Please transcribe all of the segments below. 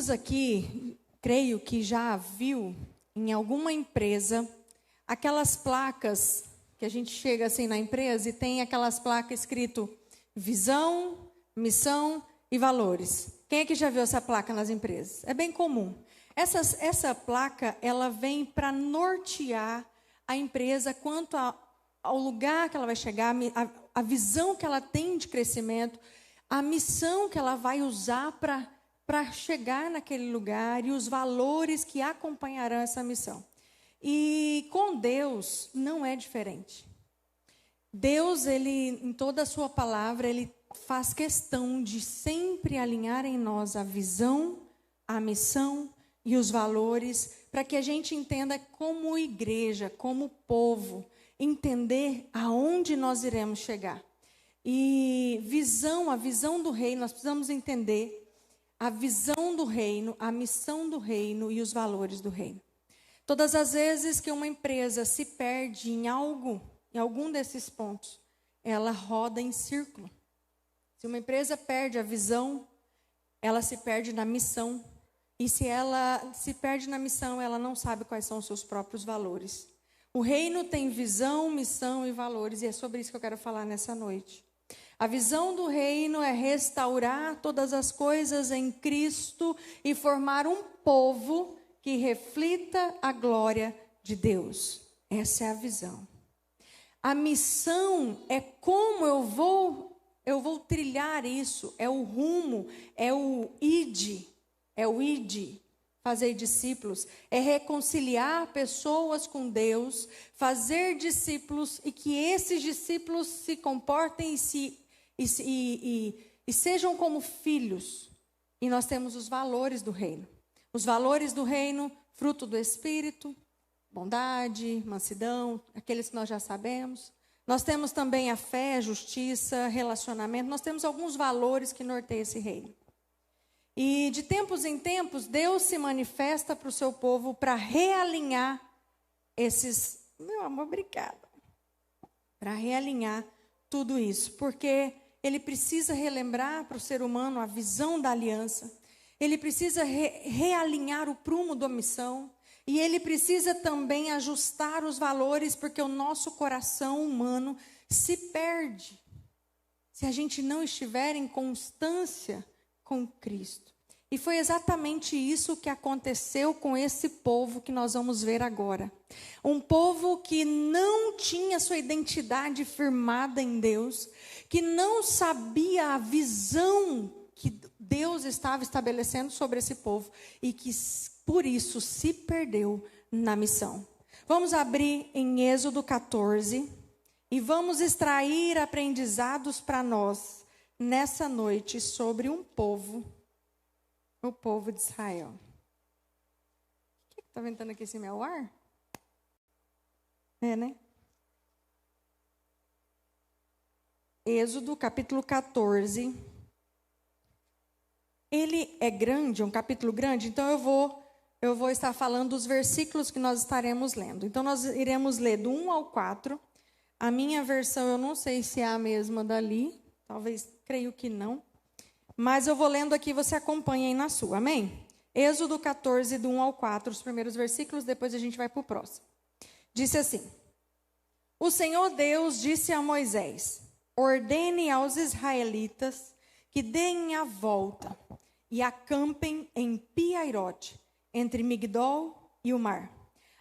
Todos aqui, creio que já viu em alguma empresa aquelas placas que a gente chega assim na empresa e tem aquelas placas escrito visão, missão e valores. Quem é que já viu essa placa nas empresas? É bem comum. Essa placa, ela vem para nortear a empresa quanto ao lugar que ela vai chegar, a visão que ela tem de crescimento, a missão que ela vai usar para chegar naquele lugar e os valores que acompanharão essa missão. E com Deus não é diferente. Deus, ele, em toda a sua palavra, ele faz questão de sempre alinhar em nós a visão, a missão e os valores, para que a gente entenda como igreja, como povo, entender aonde nós iremos chegar. E a visão do reino, nós precisamos entender a visão do reino, a missão do reino e os valores do reino. Todas as vezes que uma empresa se perde em algum desses pontos, ela roda em círculo. Se uma empresa perde a visão, ela se perde na missão. E se ela se perde na missão, ela não sabe quais são os seus próprios valores. O reino tem visão, missão e valores, e é sobre isso que eu quero falar nessa noite. A visão do reino é restaurar todas as coisas em Cristo e formar um povo que reflita a glória de Deus. Essa é a visão. A missão é como eu vou trilhar isso, é o rumo, é o id, fazer discípulos, é reconciliar pessoas com Deus, fazer discípulos e que esses discípulos se comportem e sejam como filhos. E nós temos os valores do reino. Os valores do reino, fruto do Espírito, bondade, mansidão, aqueles que nós já sabemos. Nós temos também a fé, justiça, relacionamento. Nós temos alguns valores que norteiam esse reino. E de tempos em tempos, Deus se manifesta para o seu povo para realinhar esses... Meu amor, obrigada. Para realinhar tudo isso. Porque ele precisa relembrar para o ser humano a visão da aliança. Ele precisa realinhar o prumo da missão. E ele precisa também ajustar os valores, porque o nosso coração humano se perde se a gente não estiver em constância com Cristo. E foi exatamente isso que aconteceu com esse povo que nós vamos ver agora. Um povo que não tinha sua identidade firmada em Deus, que não sabia a visão que Deus estava estabelecendo sobre esse povo e que, por isso, se perdeu na missão. Vamos abrir em Êxodo 14 e vamos extrair aprendizados para nós nessa noite sobre um povo, o povo de Israel. O que está ventando aqui esse meu ar? É, né? Êxodo capítulo 14. Ele é grande, é um capítulo grande, então eu vou estar falando dos versículos que nós estaremos lendo. Então nós iremos ler do 1 ao 4. A minha versão eu não sei se é a mesma dali, talvez, creio que não. Mas eu vou lendo aqui, você acompanha aí na sua, amém? Êxodo 14, do 1 ao 4, os primeiros versículos, depois a gente vai para o próximo. Disse assim: O Senhor Deus disse a Moisés: ordene aos israelitas que deem a volta e acampem em Pi-Hairote, entre Migdol e o mar.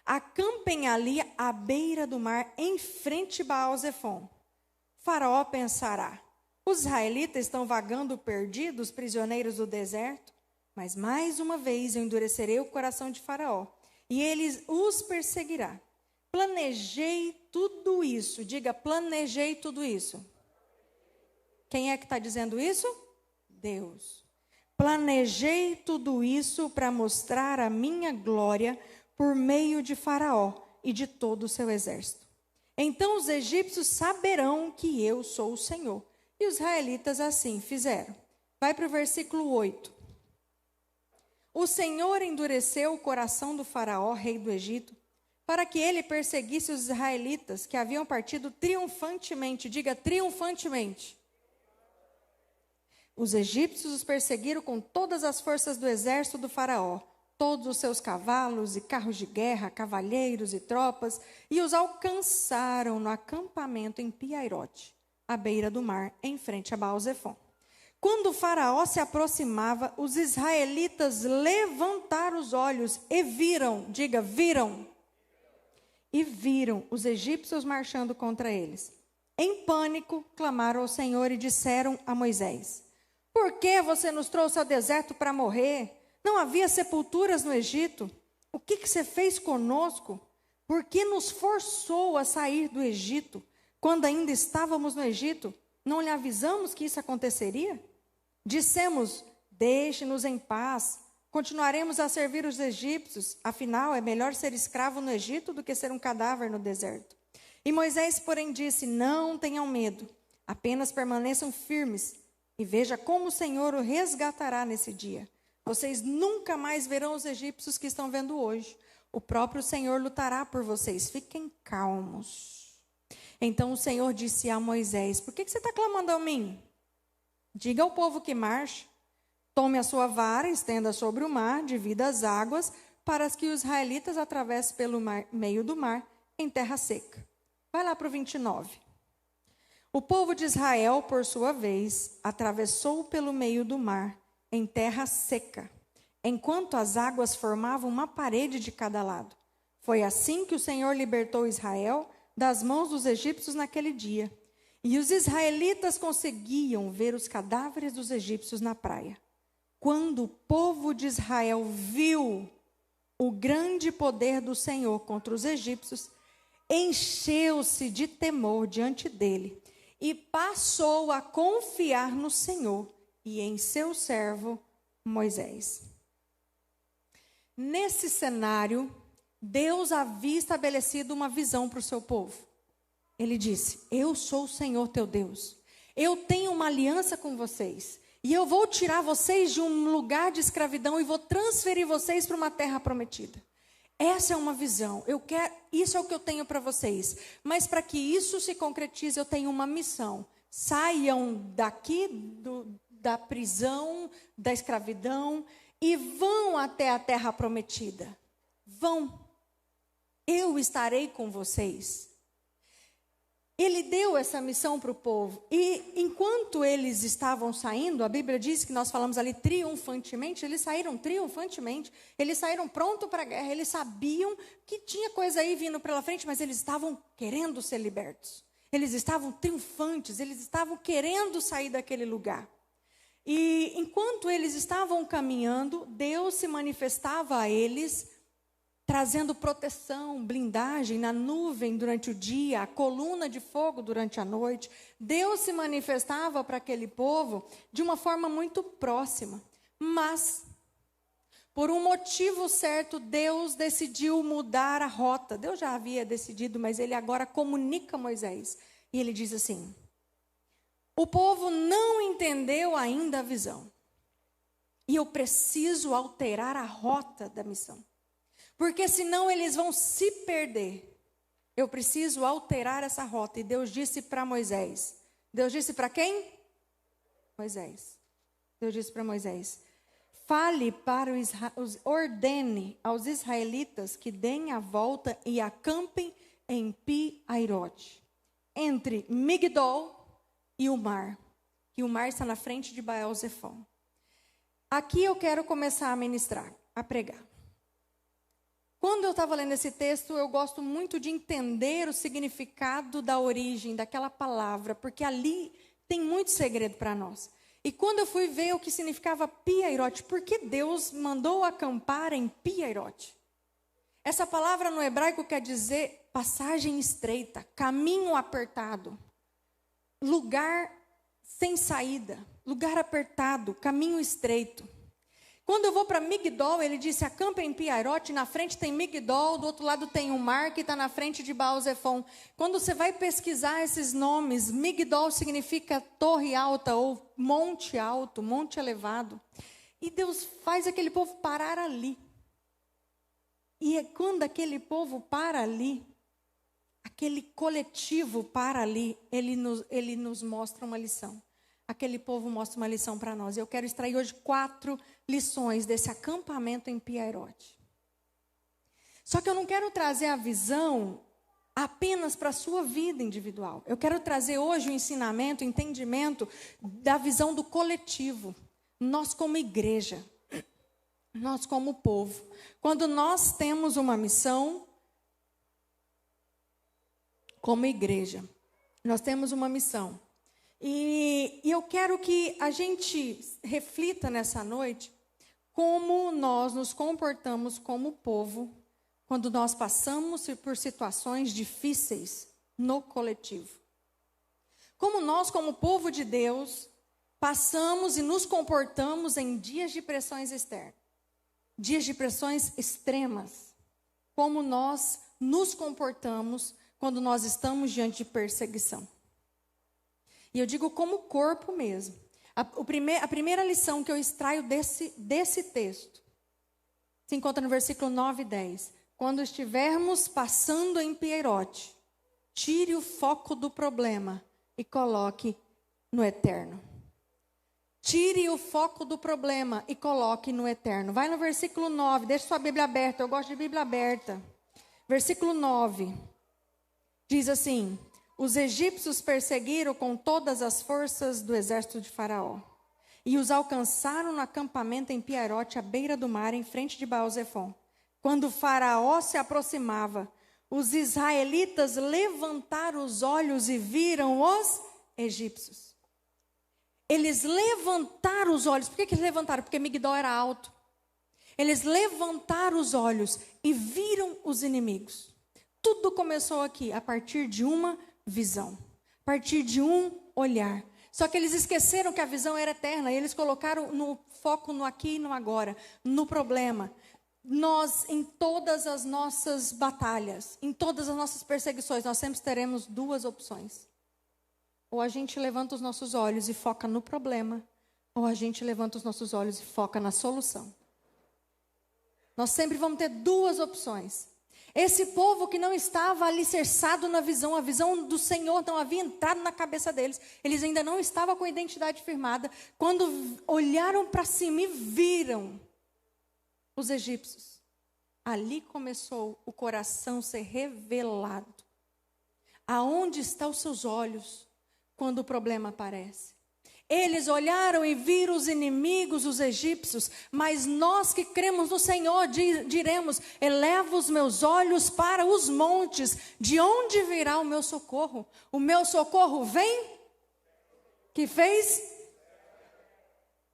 Acampem ali à beira do mar, em frente a Baal-Zefon. Faraó pensará: os israelitas estão vagando perdidos, prisioneiros do deserto? Mas mais uma vez eu endurecerei o coração de Faraó, e ele os perseguirá. Planejei tudo isso. Diga, planejei tudo isso. Quem é que está dizendo isso? Deus. Planejei tudo isso para mostrar a minha glória por meio de Faraó e de todo o seu exército. Então os egípcios saberão que eu sou o Senhor. E os israelitas assim fizeram. Vai para o versículo 8. O Senhor endureceu o coração do Faraó, rei do Egito, para que ele perseguisse os israelitas que haviam partido triunfantemente. Diga, triunfantemente. Os egípcios os perseguiram com todas as forças do exército do faraó, todos os seus cavalos e carros de guerra, cavalheiros e tropas, e os alcançaram no acampamento em Pi-Hairote, à beira do mar, em frente a Baal-Zefon. Quando o faraó se aproximava, os israelitas levantaram os olhos e viram, diga, viram. E viram os egípcios marchando contra eles. Em pânico, clamaram ao Senhor e disseram a Moisés: por que você nos trouxe ao deserto para morrer? Não havia sepulturas no Egito? O que você fez conosco? Por que nos forçou a sair do Egito? Quando ainda estávamos no Egito, não lhe avisamos que isso aconteceria? Dissemos: deixe-nos em paz, continuaremos a servir os egípcios, afinal é melhor ser escravo no Egito do que ser um cadáver no deserto. E Moisés, porém, disse: não tenham medo, apenas permaneçam firmes e veja como o Senhor o resgatará nesse dia. Vocês nunca mais verão os egípcios que estão vendo hoje. O próprio Senhor lutará por vocês, fiquem calmos. Então o Senhor disse a Moisés: por que você está clamando a mim? Diga ao povo que marche, tome a sua vara, estenda sobre o mar, divida as águas, para que os israelitas atravessem pelo meio do mar, em terra seca. Vai lá para o 29. O povo de Israel, por sua vez, atravessou pelo meio do mar, em terra seca, enquanto as águas formavam uma parede de cada lado. Foi assim que o Senhor libertou Israel das mãos dos egípcios naquele dia. E os israelitas conseguiam ver os cadáveres dos egípcios na praia. Quando o povo de Israel viu o grande poder do Senhor contra os egípcios, encheu-se de temor diante dele e passou a confiar no Senhor e em seu servo Moisés. Nesse cenário, Deus havia estabelecido uma visão para o seu povo. Ele disse: eu sou o Senhor teu Deus, eu tenho uma aliança com vocês, e eu vou tirar vocês de um lugar de escravidão e vou transferir vocês para uma terra prometida. Essa é uma visão, isso é o que eu tenho para vocês, mas para que isso se concretize, eu tenho uma missão. Saiam daqui da prisão, da escravidão, e vão até a terra prometida. Vão, eu estarei com vocês. Ele deu essa missão para o povo. E enquanto eles estavam saindo, a Bíblia diz que nós falamos ali triunfantemente, eles saíram triunfantemente, eles saíram pronto para a guerra, eles sabiam que tinha coisa aí vindo pela frente, mas eles estavam querendo ser libertos. Eles estavam triunfantes, eles estavam querendo sair daquele lugar. E enquanto eles estavam caminhando, Deus se manifestava a eles, trazendo proteção, blindagem na nuvem durante o dia, a coluna de fogo durante a noite. Deus se manifestava para aquele povo de uma forma muito próxima. Mas, por um motivo certo, Deus decidiu mudar a rota. Deus já havia decidido, mas ele agora comunica a Moisés. E ele diz assim: o povo não entendeu ainda a visão. E eu preciso alterar a rota da missão. Porque senão eles vão se perder. Eu preciso alterar essa rota. E Deus disse para Moisés. Deus disse para quem? Moisés. Deus disse para Moisés: fale para ordene aos israelitas que deem a volta e acampem em Pi-Hairote, entre Migdol e o mar. Que o mar está na frente de Baal-Zefon. Aqui eu quero começar a ministrar, a pregar. Quando eu estava lendo esse texto, eu gosto muito de entender o significado da origem daquela palavra, porque ali tem muito segredo para nós. E quando eu fui ver o que significava Pi-Hairote, por que Deus mandou acampar em Pi-Hairote? Essa palavra no hebraico quer dizer passagem estreita, caminho apertado, lugar sem saída, lugar apertado, caminho estreito. Quando eu vou para Migdol, ele disse: acampa em Pi-Hairote, na frente tem Migdol, do outro lado tem o mar que está na frente de Baal-Zefon. Quando você vai pesquisar esses nomes, Migdol significa torre alta ou monte alto, monte elevado. E Deus faz aquele povo parar ali. E quando aquele povo para ali, aquele coletivo para ali, ele nos mostra uma lição. aquele povo mostra uma lição para nós. Eu quero extrair hoje 4 lições desse acampamento em Piairote. Só que eu não quero trazer a visão apenas para a sua vida individual. Eu quero trazer hoje o ensinamento, o entendimento da visão do coletivo. Nós como igreja, nós como povo. Quando nós temos uma missão, como igreja, nós temos uma missão. E eu quero que a gente reflita nessa noite como nós nos comportamos como povo quando nós passamos por situações difíceis no coletivo. Como nós, como povo de Deus, passamos e nos comportamos em dias de pressões externas, dias de pressões extremas. Como nós nos comportamos quando nós estamos diante de perseguição. E eu digo como corpo mesmo. A primeira lição que eu extraio desse texto se encontra no versículo 9 e 10. Quando estivermos passando em Piairote, tire o foco do problema e coloque no eterno. Tire o foco do problema e coloque no eterno. Vai no versículo 9, deixa sua Bíblia aberta, eu gosto de Bíblia aberta. Versículo 9, diz assim: os egípcios perseguiram com todas as forças do exército de Faraó e os alcançaram no acampamento em Piairote, à beira do mar, em frente de Baal-Zefon. Quando Faraó se aproximava, os israelitas levantaram os olhos e viram os egípcios. Eles levantaram os olhos. Por que eles levantaram? Porque Migdol era alto. Eles levantaram os olhos e viram os inimigos. Tudo começou aqui, a partir de uma visão, a partir de um olhar. Só que eles esqueceram que a visão era eterna. E eles colocaram no foco no aqui e no agora, no problema. Nós, em todas as nossas batalhas, em todas as nossas perseguições, nós sempre teremos 2 opções. Ou a gente levanta os nossos olhos e foca no problema, ou a gente levanta os nossos olhos e foca na solução. Nós sempre vamos ter 2 opções. Esse povo que não estava alicerçado na visão, a visão do Senhor não havia entrado na cabeça deles. Eles ainda não estavam com a identidade firmada. Quando olharam para cima e viram os egípcios, ali começou o coração ser revelado. Aonde estão os seus olhos quando o problema aparece? Eles olharam e viram os inimigos, os egípcios, mas nós que cremos no Senhor diremos: eleva os meus olhos para os montes, de onde virá o meu socorro? O meu socorro vem? Que fez?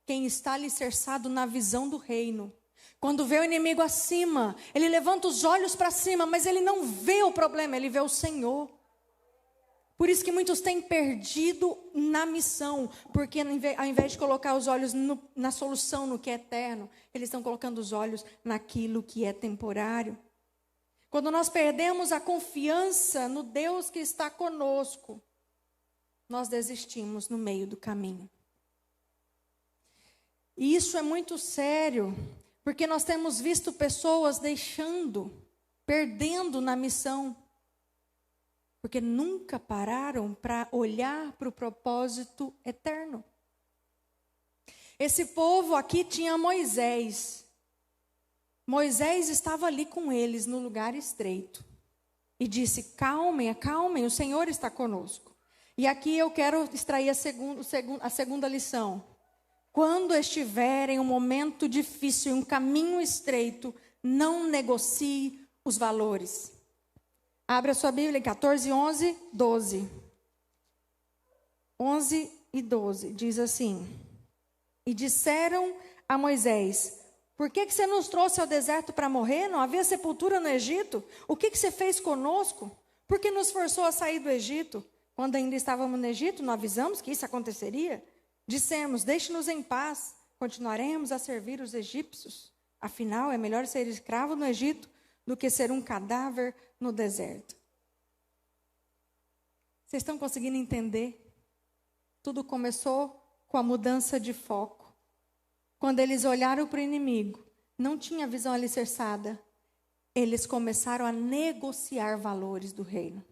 Quem está alicerçado na visão do reino. Quando vê o inimigo acima, ele levanta os olhos para cima, mas ele não vê o problema, ele vê o Senhor. Por isso que muitos têm perdido na missão, porque ao invés de colocar os olhos na solução, no que é eterno, eles estão colocando os olhos naquilo que é temporário. Quando nós perdemos a confiança no Deus que está conosco, nós desistimos no meio do caminho. E isso é muito sério, porque nós temos visto pessoas perdendo na missão, porque nunca pararam para olhar para o propósito eterno. Esse povo aqui tinha Moisés. Moisés estava ali com eles no lugar estreito e disse: acalmem, acalmem, o Senhor está conosco. E aqui eu quero extrair a segunda lição. Quando estiver em um momento difícil, um caminho estreito, não negocie os valores. Abra sua Bíblia em 14, 11, 12. 11 e 12, diz assim: e disseram a Moisés: por que você nos trouxe ao deserto para morrer? Não havia sepultura no Egito? O que você fez conosco? Por que nos forçou a sair do Egito? Quando ainda estávamos no Egito, não avisamos que isso aconteceria? Dissemos: deixe-nos em paz, continuaremos a servir os egípcios. Afinal, é melhor ser escravo no Egito do que ser um cadáver no deserto. Vocês estão conseguindo entender? Tudo começou com a mudança de foco. Quando eles olharam para o inimigo, não tinha visão alicerçada. Eles começaram a negociar valores do reino.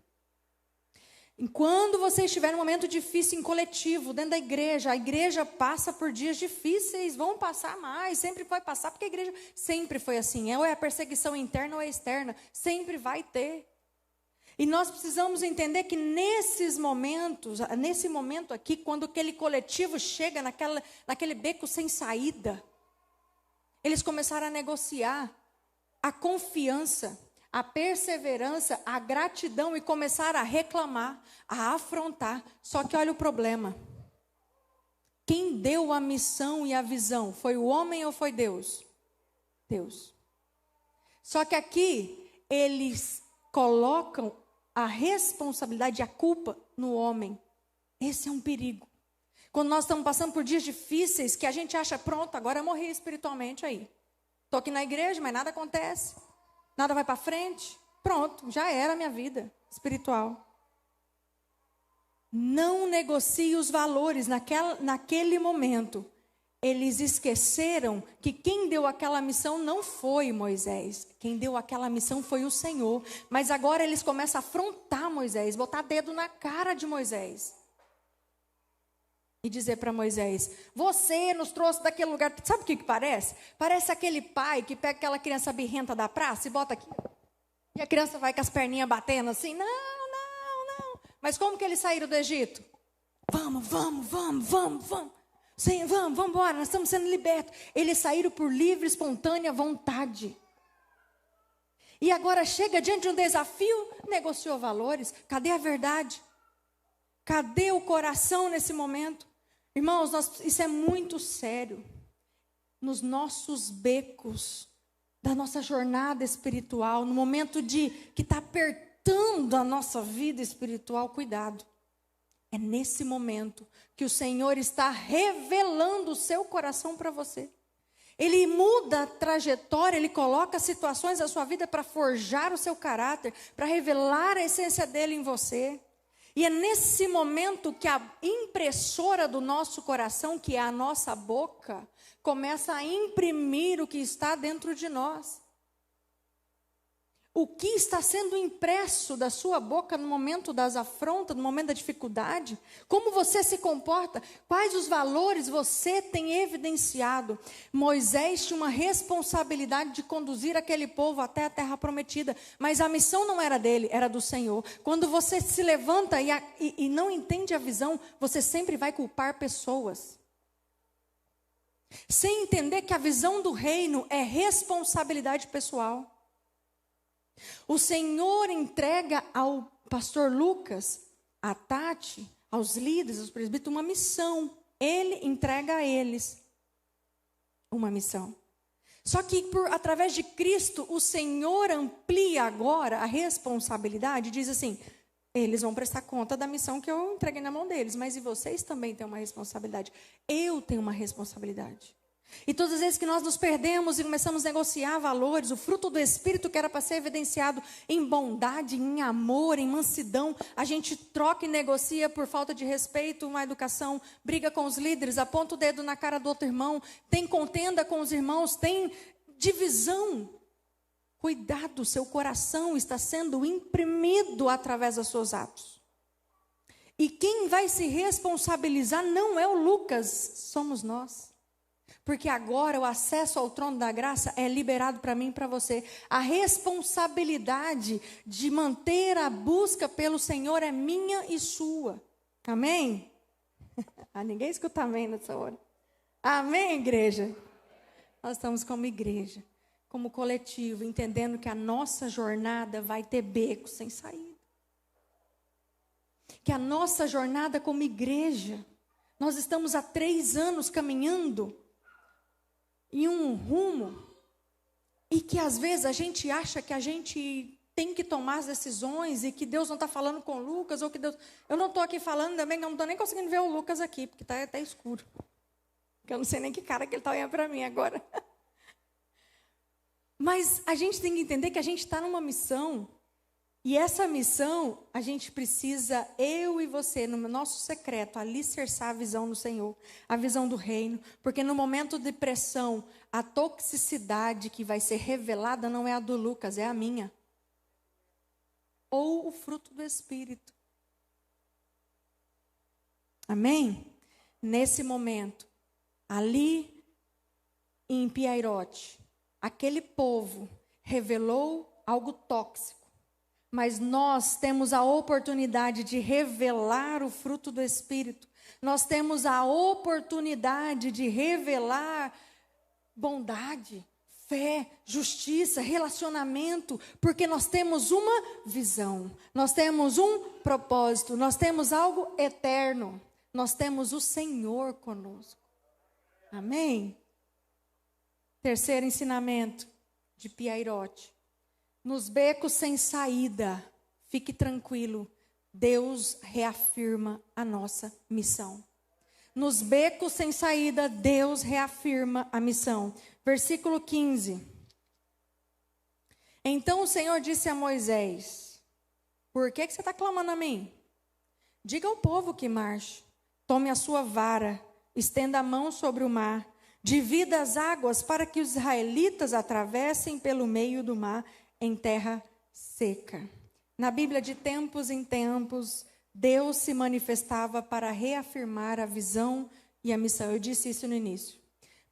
Quando você estiver num momento difícil em coletivo, dentro da igreja, a igreja passa por dias difíceis, vão passar mais, sempre vai passar, porque a igreja sempre foi assim, ou é a perseguição interna ou é externa, sempre vai ter. E nós precisamos entender que nesses momentos, nesse momento aqui, quando aquele coletivo chega naquele beco sem saída, eles começaram a negociar a confiança, a perseverança, a gratidão e começaram a reclamar, a afrontar. Só que olha o problema. Quem deu a missão e a visão? Foi o homem ou foi Deus? Deus. Só que aqui eles colocam a responsabilidade, a culpa no homem. Esse é um perigo. Quando nós estamos passando por dias difíceis, que a gente acha, pronto, agora eu morri espiritualmente aí. Estou aqui na igreja, mas nada acontece. Nada vai para frente. Pronto, já era a minha vida espiritual. Não negocie os valores naquele momento. Eles esqueceram que quem deu aquela missão não foi Moisés. Quem deu aquela missão foi o Senhor. Mas agora eles começam a afrontar Moisés, botar dedo na cara de Moisés. E dizer para Moisés, você nos trouxe daquele lugar. Sabe o que parece? Parece aquele pai que pega aquela criança birrenta da praça e bota aqui. E a criança vai com as perninhas batendo assim. Não. Mas como que eles saíram do Egito? Vamos. Sim, vamos embora, nós estamos sendo libertos. Eles saíram por livre, espontânea vontade. E agora chega diante de um desafio, negociou valores. Cadê a verdade? Cadê o coração nesse momento? Irmãos, isso é muito sério. Nos nossos becos, da nossa jornada espiritual, no momento que está apertando a nossa vida espiritual, cuidado. É nesse momento que o Senhor está revelando o seu coração para você. Ele muda a trajetória, Ele coloca situações na sua vida para forjar o seu caráter, para revelar a essência dEle em você. E é nesse momento que a impressora do nosso coração, que é a nossa boca, começa a imprimir o que está dentro de nós. O que está sendo impresso da sua boca no momento das afrontas, no momento da dificuldade? Como você se comporta? Quais os valores você tem evidenciado? Moisés tinha uma responsabilidade de conduzir aquele povo até a terra prometida, mas a missão não era dele, era do Senhor. Quando você se levanta e não entende a visão, você sempre vai culpar pessoas. Sem entender que a visão do reino é responsabilidade pessoal. O Senhor entrega ao pastor Lucas, a Tati, aos líderes, aos presbíteros, uma missão. Ele entrega a eles uma missão. Só que através de Cristo, o Senhor amplia agora a responsabilidade e diz assim, eles vão prestar conta da missão que eu entreguei na mão deles, mas e vocês também têm uma responsabilidade. Eu tenho uma responsabilidade. E todas as vezes que nós nos perdemos e começamos a negociar valores, o fruto do Espírito que era para ser evidenciado em bondade, em amor, em mansidão, a gente troca e negocia por falta de respeito, uma educação, briga com os líderes, aponta o dedo na cara do outro irmão, tem contenda com os irmãos, tem divisão. Cuidado, seu coração está sendo imprimido através dos seus atos. E quem vai se responsabilizar não é o Lucas, somos nós. Porque agora o acesso ao trono da graça é liberado para mim e para você. A responsabilidade de manter a busca pelo Senhor é minha e sua. Amém? Ninguém escuta amém nessa hora. Amém, igreja? Nós estamos como igreja, como coletivo, entendendo que a nossa jornada vai ter beco sem saída. Que a nossa jornada como igreja, nós estamos há 3 anos caminhando em um rumo, e que às vezes a gente acha que a gente tem que tomar as decisões, e que Deus não está falando com o Lucas, ou que Deus... Eu não estou aqui falando também, eu não estou nem conseguindo ver o Lucas aqui, porque está até escuro. Porque eu não sei nem que cara que ele está olhando para mim agora. Mas a gente tem que entender que a gente está numa missão, e essa missão, a gente precisa, eu e você, no nosso secreto, alicerçar a visão do Senhor, a visão do reino, porque no momento de pressão, a toxicidade que vai ser revelada não é a do Lucas, é a minha. Ou o fruto do Espírito. Amém? Nesse momento, ali em Piairote, aquele povo revelou algo tóxico. Mas nós temos a oportunidade de revelar o fruto do Espírito. Nós temos a oportunidade de revelar bondade, fé, justiça, relacionamento, porque nós temos uma visão, nós temos um propósito, nós temos algo eterno, nós temos o Senhor conosco. Amém? Terceiro ensinamento de Piairote. Nos becos sem saída, fique tranquilo, Deus reafirma a nossa missão. Nos becos sem saída, Deus reafirma a missão. Versículo 15. Então o Senhor disse a Moisés: por que você está clamando a mim? Diga ao povo que marche, tome a sua vara, estenda a mão sobre o mar, divida as águas para que os israelitas atravessem pelo meio do mar em terra seca. Na Bíblia, de tempos em tempos, Deus se manifestava para reafirmar a visão e a missão. Eu disse isso no início.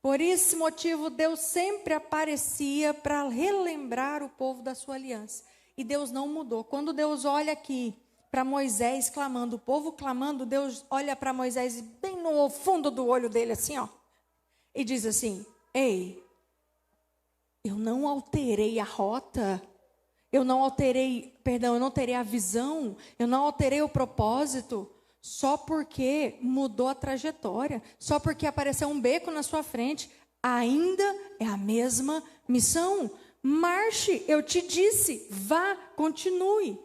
Por esse motivo, Deus sempre aparecia para relembrar o povo da sua aliança. E Deus não mudou. Quando Deus olha aqui para Moisés clamando, o povo clamando, Deus olha para Moisés bem no fundo do olho dele, assim, ó, e diz assim: ei, eu não alterei a rota, eu não alterei a visão, eu não alterei o propósito, só porque mudou a trajetória, só porque apareceu um beco na sua frente, ainda é a mesma missão. Marche, eu te disse, vá, continue.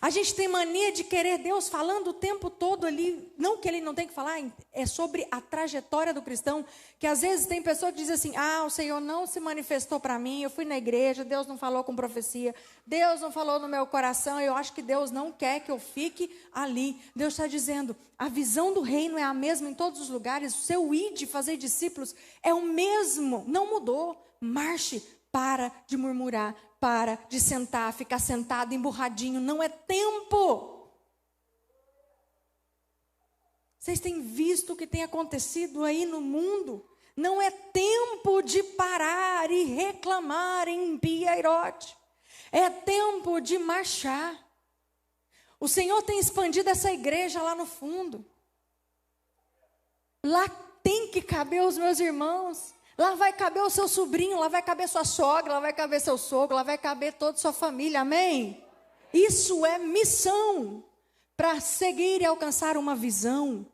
A gente tem mania de querer Deus falando o tempo todo ali, não que ele não tem que falar, é sobre a trajetória do cristão, que às vezes tem pessoa que diz assim: o Senhor não se manifestou para mim, eu fui na igreja, Deus não falou com profecia, Deus não falou no meu coração, eu acho que Deus não quer que eu fique ali. Deus está dizendo, a visão do reino é a mesma em todos os lugares, o seu ide, fazer discípulos, é o mesmo, não mudou. Marche, para de murmurar, para de sentar, ficar sentado, emburradinho, não é tempo. Vocês têm visto o que tem acontecido aí no mundo? Não é tempo de parar e reclamar em Piairote. É tempo de marchar. O Senhor tem expandido essa igreja lá no fundo. Lá tem que caber os meus irmãos. Lá vai caber o seu sobrinho, lá vai caber sua sogra, lá vai caber seu sogro, lá vai caber toda a sua família, amém? Isso é missão, para seguir e alcançar uma visão.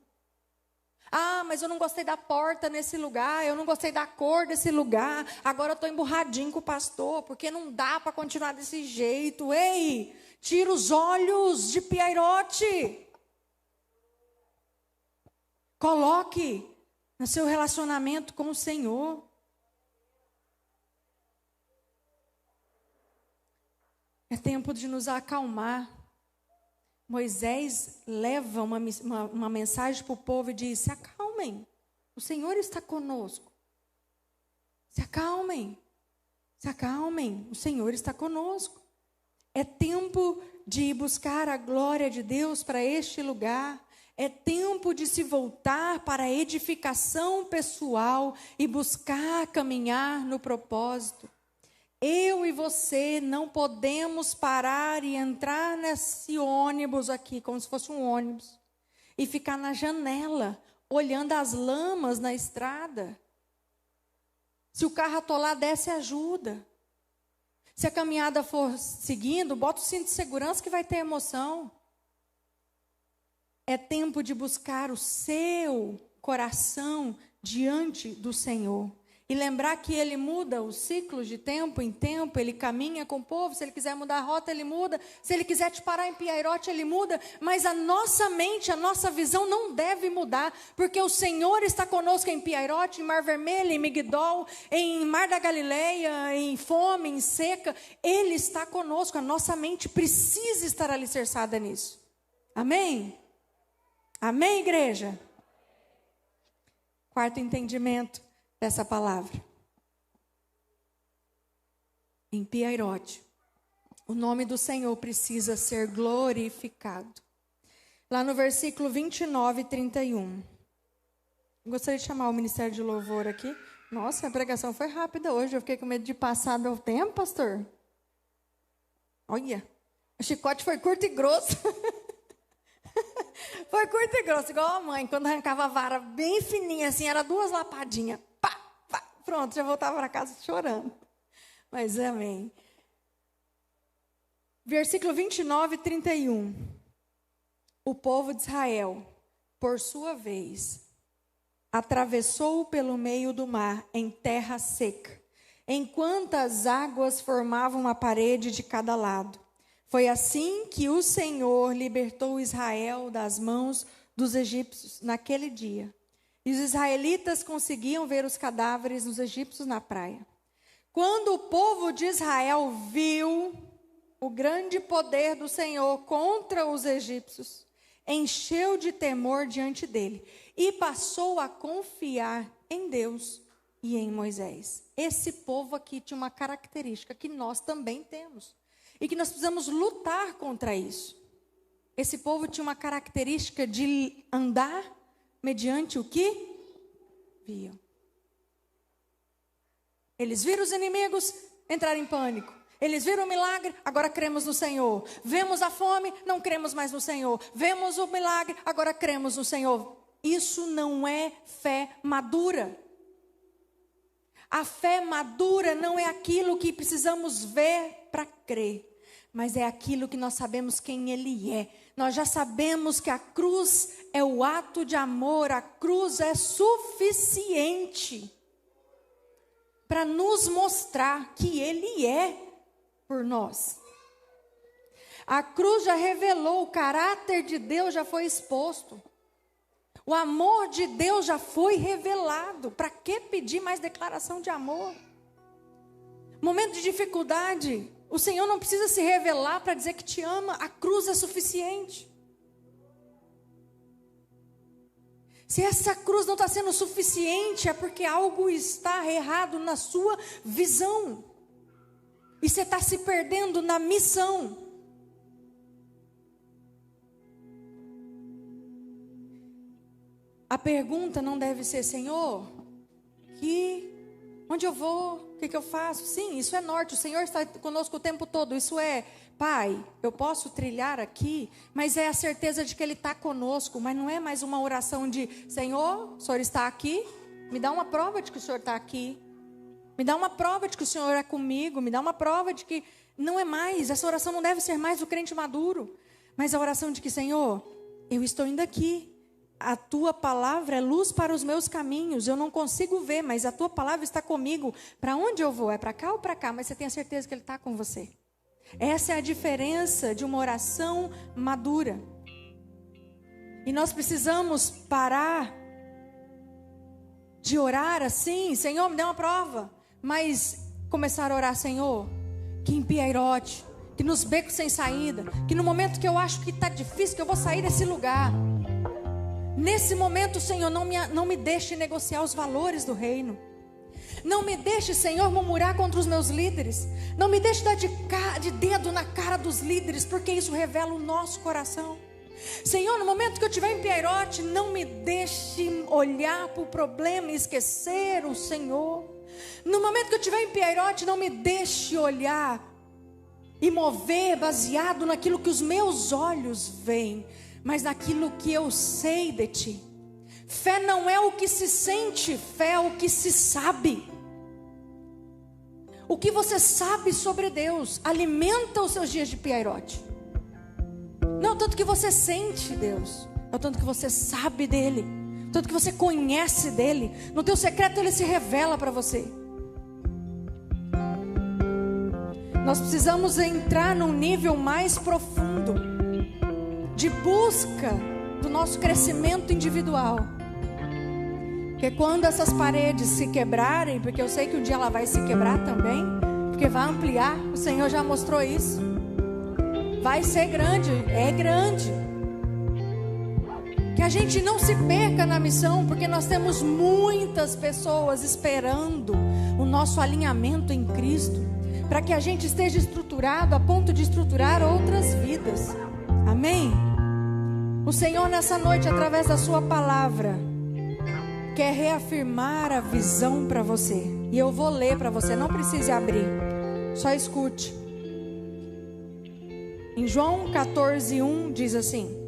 Mas eu não gostei da porta nesse lugar, eu não gostei da cor desse lugar, agora eu estou emburradinho com o pastor, porque não dá para continuar desse jeito. Ei, tira os olhos de Piairote. Coloque no seu relacionamento com o Senhor. É tempo de nos acalmar. Moisés leva uma mensagem para o povo e diz: se acalmem, o Senhor está conosco. Se acalmem, o Senhor está conosco. É tempo de buscar a glória de Deus para este lugar. É tempo de se voltar para a edificação pessoal e buscar caminhar no propósito. Eu e você não podemos parar e entrar nesse ônibus aqui, como se fosse um ônibus, e ficar na janela, olhando as lamas na estrada. Se o carro atolar, desce e ajuda. Se a caminhada for seguindo, bota o cinto de segurança que vai ter emoção. É tempo de buscar o seu coração diante do Senhor. E lembrar que Ele muda os ciclos de tempo em tempo, Ele caminha com o povo, se Ele quiser mudar a rota, Ele muda. Se Ele quiser te parar em Piairote, Ele muda. Mas a nossa mente, a nossa visão não deve mudar, porque o Senhor está conosco em Piairote, em Mar Vermelho, em Migdol, em Mar da Galileia, em fome, em seca. Ele está conosco, a nossa mente precisa estar alicerçada nisso. Amém? Amém, igreja? Quarto entendimento dessa palavra. Em Piairote, o nome do Senhor precisa ser glorificado. lá no versículo 29 e 31. Gostaria de chamar o Ministério de Louvor aqui. Nossa, a pregação foi rápida hoje. Eu fiquei com medo de passar do tempo, pastor. Olha, o chicote foi curto e grosso. Foi curto e grosso, igual a mãe, quando arrancava a vara bem fininha, assim, era 2 lapadinhas. Pá, pá, pronto, já voltava para casa chorando. Mas amém. Versículo 29 e 31. O povo de Israel, por sua vez, atravessou pelo meio do mar em terra seca, enquanto as águas formavam uma parede de cada lado. Foi assim que o Senhor libertou Israel das mãos dos egípcios naquele dia. E os israelitas conseguiam ver os cadáveres dos egípcios na praia. Quando o povo de Israel viu o grande poder do Senhor contra os egípcios, encheu de temor diante dele e passou a confiar em Deus e em Moisés. Esse povo aqui tinha uma característica que nós também temos e que nós precisamos lutar contra isso. Esse povo tinha uma característica de andar mediante o que viam. Eles viram os inimigos, entraram em pânico. Eles viram o milagre, agora cremos no Senhor. Vemos a fome, não cremos mais no Senhor. Vemos o milagre, agora cremos no Senhor. Isso não é fé madura. A fé madura não é aquilo que precisamos ver para crer, mas é aquilo que nós sabemos quem Ele é. Nós já sabemos que a cruz é o ato de amor, a cruz é suficiente para nos mostrar que Ele é por nós. A cruz já revelou, o caráter de Deus já foi exposto. O amor de Deus já foi revelado. Para que pedir mais declaração de amor? Momento de dificuldade, o Senhor não precisa se revelar para dizer que te ama. A cruz é suficiente. Se essa cruz não está sendo suficiente, é porque algo está errado na sua visão. E você está se perdendo na missão. A pergunta não deve ser, Senhor, onde eu vou? O que eu faço? Sim, isso é norte. O Senhor está conosco o tempo todo. Isso é, Pai, eu posso trilhar aqui, mas é a certeza de que Ele está conosco. Mas não é mais uma oração de, Senhor, o Senhor está aqui? Me dá uma prova de que o Senhor está aqui. Me dá uma prova de que o Senhor é comigo. Me dá uma prova de que não é mais. Essa oração não deve ser mais do crente maduro. Mas a oração de que, Senhor, eu estou indo aqui. A tua palavra é luz para os meus caminhos. Eu não consigo ver, mas a tua palavra está comigo. Para onde eu vou? É para cá ou para cá? Mas você tem a certeza que Ele está com você. Essa é a diferença de uma oração madura. E nós precisamos parar de orar assim, Senhor, me dê uma prova. Mas começar a orar, Senhor, que em Piairote, que nos becos sem saída, que no momento que eu acho que está difícil, que eu vou sair desse lugar, nesse momento, Senhor, não me deixe negociar os valores do reino. Não me deixe, Senhor, murmurar contra os meus líderes. Não me deixe dar de dedo na cara dos líderes, porque isso revela o nosso coração. Senhor, no momento que eu estiver em Piairote, não me deixe olhar para o problema e esquecer o Senhor. No momento que eu estiver em Piairote, não me deixe olhar e mover baseado naquilo que os meus olhos veem, mas naquilo que eu sei de Ti. Fé não é o que se sente, fé é o que se sabe. O que você sabe sobre Deus alimenta os seus dias de Piairote. Não é o tanto que você sente Deus, é o tanto que você sabe dEle, o tanto que você conhece dEle. No teu secreto Ele se revela para você. Nós precisamos entrar num nível mais profundo de busca do nosso crescimento individual. Porque quando essas paredes se quebrarem, porque eu sei que um dia ela vai se quebrar também, porque vai ampliar, o Senhor já mostrou isso. Vai ser grande, é grande. Que a gente não se perca na missão, porque nós temos muitas pessoas esperando o nosso alinhamento em Cristo, para que a gente esteja estruturado a ponto de estruturar outras vidas. Amém? O Senhor nessa noite, através da sua palavra, quer reafirmar a visão para você. E eu vou ler para você, não precise abrir, só escute. Em João 14:1 diz assim: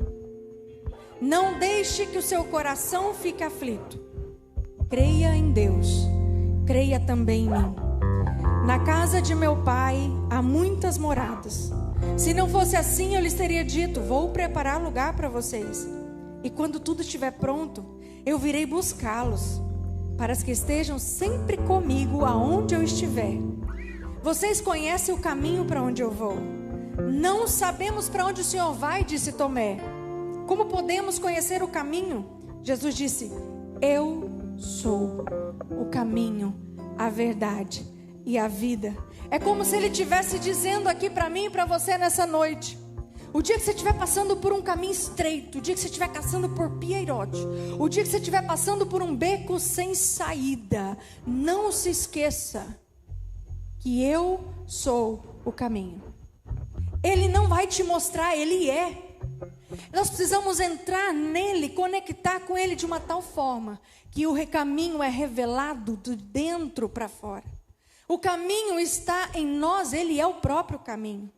não deixe que o seu coração fique aflito. Creia em Deus, creia também em mim. Na casa de meu pai há muitas moradas. Se não fosse assim, eu lhes teria dito: vou preparar lugar para vocês. E quando tudo estiver pronto, eu virei buscá-los, para que estejam sempre comigo aonde eu estiver. Vocês conhecem o caminho para onde eu vou. Não sabemos para onde o Senhor vai, disse Tomé. Como podemos conhecer o caminho? Jesus disse: eu sou o caminho, a verdade e a vida. É como se Ele estivesse dizendo aqui para mim e para você nessa noite: o dia que você estiver passando por um caminho estreito, o dia que você estiver passando por Pierote, o dia que você estiver passando por um beco sem saída, não se esqueça que eu sou o caminho. Ele não vai te mostrar, Ele é. Nós precisamos entrar nele, conectar com Ele de uma tal forma que o caminho é revelado de dentro para fora. O caminho está em nós, Ele é o próprio caminho.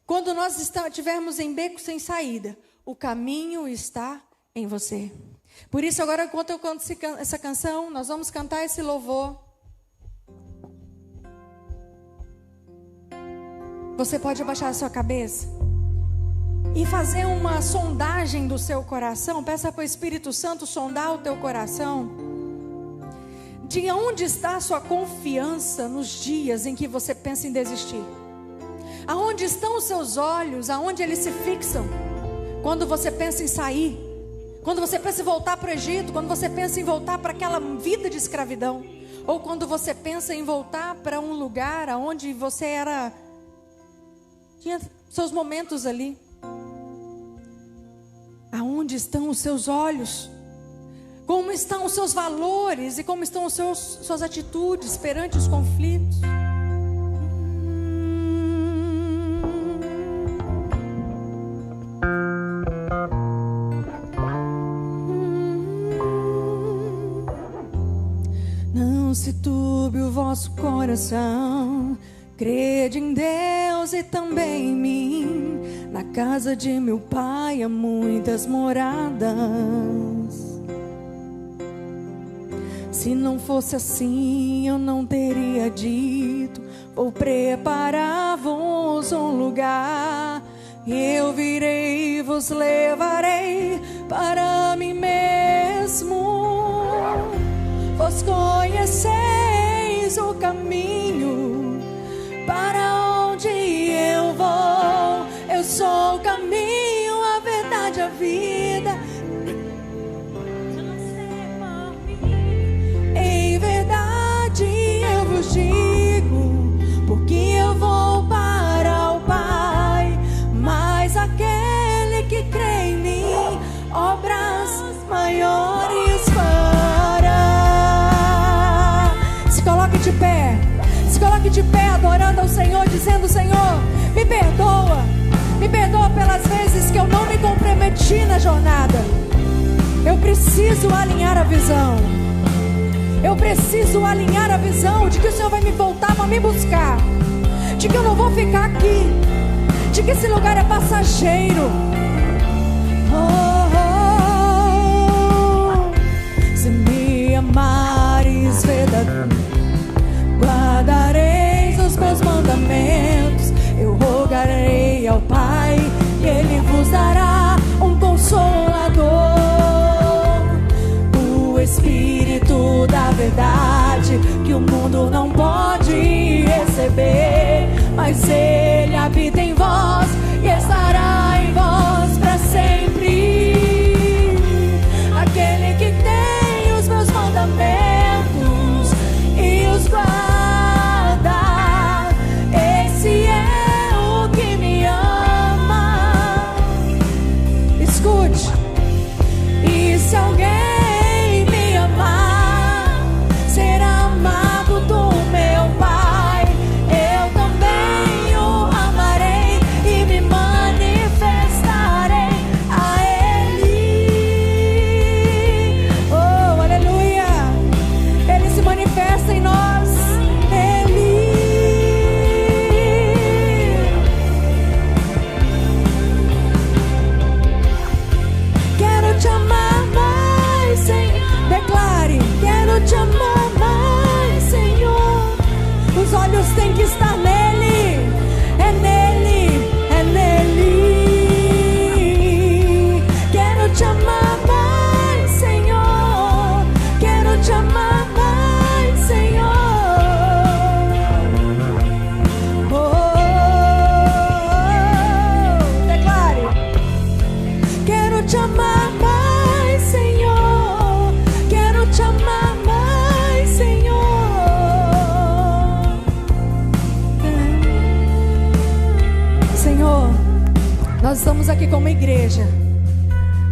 Quando nós estivermos em beco sem saída, o caminho está em você. Por isso agora, enquanto eu canto essa canção, nós vamos cantar esse louvor. Você pode abaixar a sua cabeça e fazer uma sondagem do seu coração. Peça para o Espírito Santo sondar o teu coração. De onde está a sua confiança nos dias em que você pensa em desistir? Aonde estão os seus olhos? Aonde eles se fixam? Quando você pensa em sair? Quando você pensa em voltar para o Egito? Quando você pensa em voltar para aquela vida de escravidão? Ou quando você pensa em voltar para um lugar onde você tinha seus momentos ali? Aonde estão os seus olhos? Como estão os seus valores e como estão suas atitudes perante os conflitos? Não se turbe o vosso coração. Crede em Deus e também em mim. Na casa de meu pai há muitas moradas. Se não fosse assim, eu não teria dito: vou preparar-vos um lugar. Eu virei e vos levarei para mim mesmo. Vós conheceis o caminho para onde eu vou. Eu sou o caminho, a verdade, a vida. Em verdade eu vos digo, porque eu vou para o Pai. Mas aquele que crê em mim, obras maiores fará. Se coloque de pé. Se coloque de pé adorando ao Senhor, dizendo: Senhor, me perdoa pelas vezes que eu não me comprometi na jornada. Eu preciso alinhar a visão. Eu preciso alinhar a visão de que o Senhor vai me voltar para me buscar, de que eu não vou ficar aqui, de que esse lugar é passageiro. Se me amares verdadeiramente, guardareis os meus mandamentos. Eu rogarei ao Pai e Ele vos dará um consolador, o Espírito da verdade, que o mundo não pode receber, mas Ele habita em vós e estará em vós para sempre. Aquele que tem os meus mandamentos e os guarda, se alguém me amar, será amado do meu Pai. Eu também o amarei estar nele, é nele, é nele. Quero te amar mais, Senhor, quero te amar mais, Senhor. Declare: quero te amar mais, Senhor, quero te amar mais, Senhor. Senhor, nós estamos aqui como igreja,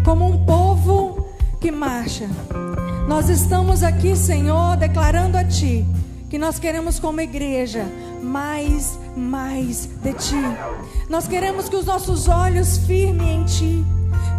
como um povo que marcha. Nós estamos aqui, Senhor, declarando a Ti que nós queremos como igreja mais de Ti. Nós queremos que os nossos olhos firmem em Ti.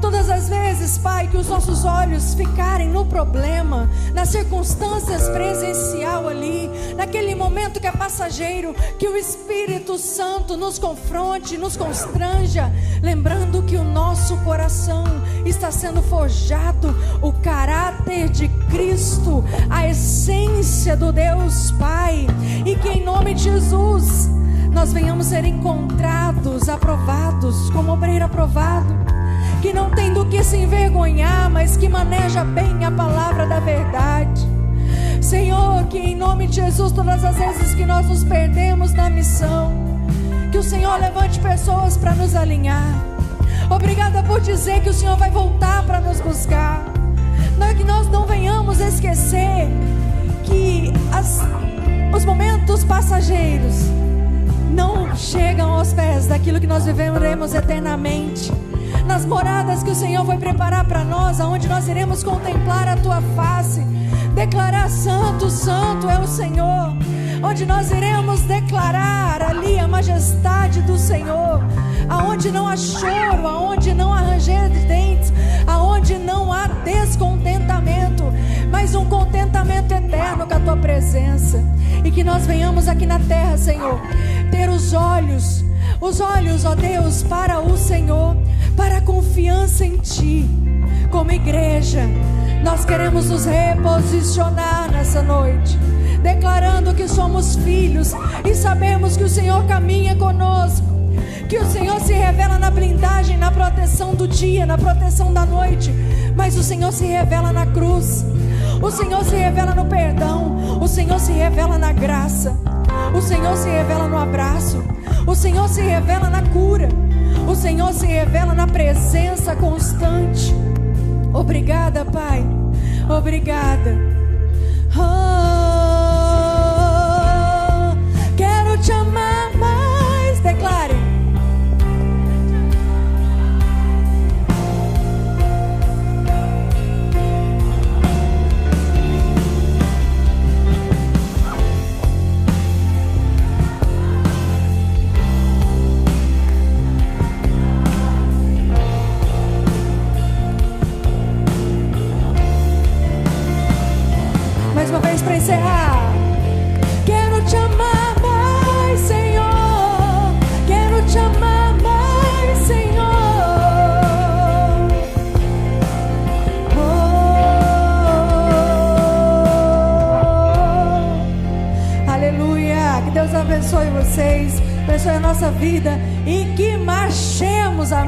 Todas as vezes, Pai, que os nossos olhos ficarem no problema, nas circunstâncias presencial ali, naquele momento que é passageiro, que o Espírito Santo nos confronte, nos constranja, lembrando que o nosso coração está sendo forjado, o caráter de Cristo, a essência do Deus Pai, e que em nome de Jesus nós venhamos ser encontrados, aprovados, como obreiro aprovado, que não tem do que se envergonhar, mas que maneja bem a palavra da verdade. Senhor, que em nome de Jesus, todas as vezes que nós nos perdemos na missão, que o Senhor levante pessoas para nos alinhar. Obrigada por dizer que o Senhor vai voltar para nos buscar. Que nós não venhamos esquecer que os momentos passageiros não chegam aos pés daquilo que nós viveremos eternamente, nas moradas que o Senhor vai preparar para nós, aonde nós iremos contemplar a Tua face, declarar santo, santo é o Senhor, onde nós iremos declarar ali a majestade do Senhor, aonde não há choro, aonde não há ranger de dentes, aonde não há descontentamento, mas um contentamento eterno com a Tua presença. E que nós venhamos aqui na terra, Senhor, ter os olhos, ó Deus, para o Senhor, para a confiança em Ti. Como igreja, nós queremos nos reposicionar nessa noite, declarando que somos filhos e sabemos que o Senhor caminha conosco, que o Senhor se revela na blindagem, na proteção do dia, na proteção da noite, mas o Senhor se revela na cruz, o Senhor se revela no perdão, o Senhor se revela na graça, o Senhor se revela no abraço, o Senhor se revela na cura, o Senhor se revela na presença constante. Obrigada, Pai, obrigada. Quero te amar mais, declare. Mais uma vez para encerrar. Quero te amar mais, Senhor. Quero te amar mais, Senhor. Aleluia. Que Deus abençoe vocês, abençoe a nossa vida e que marchemos.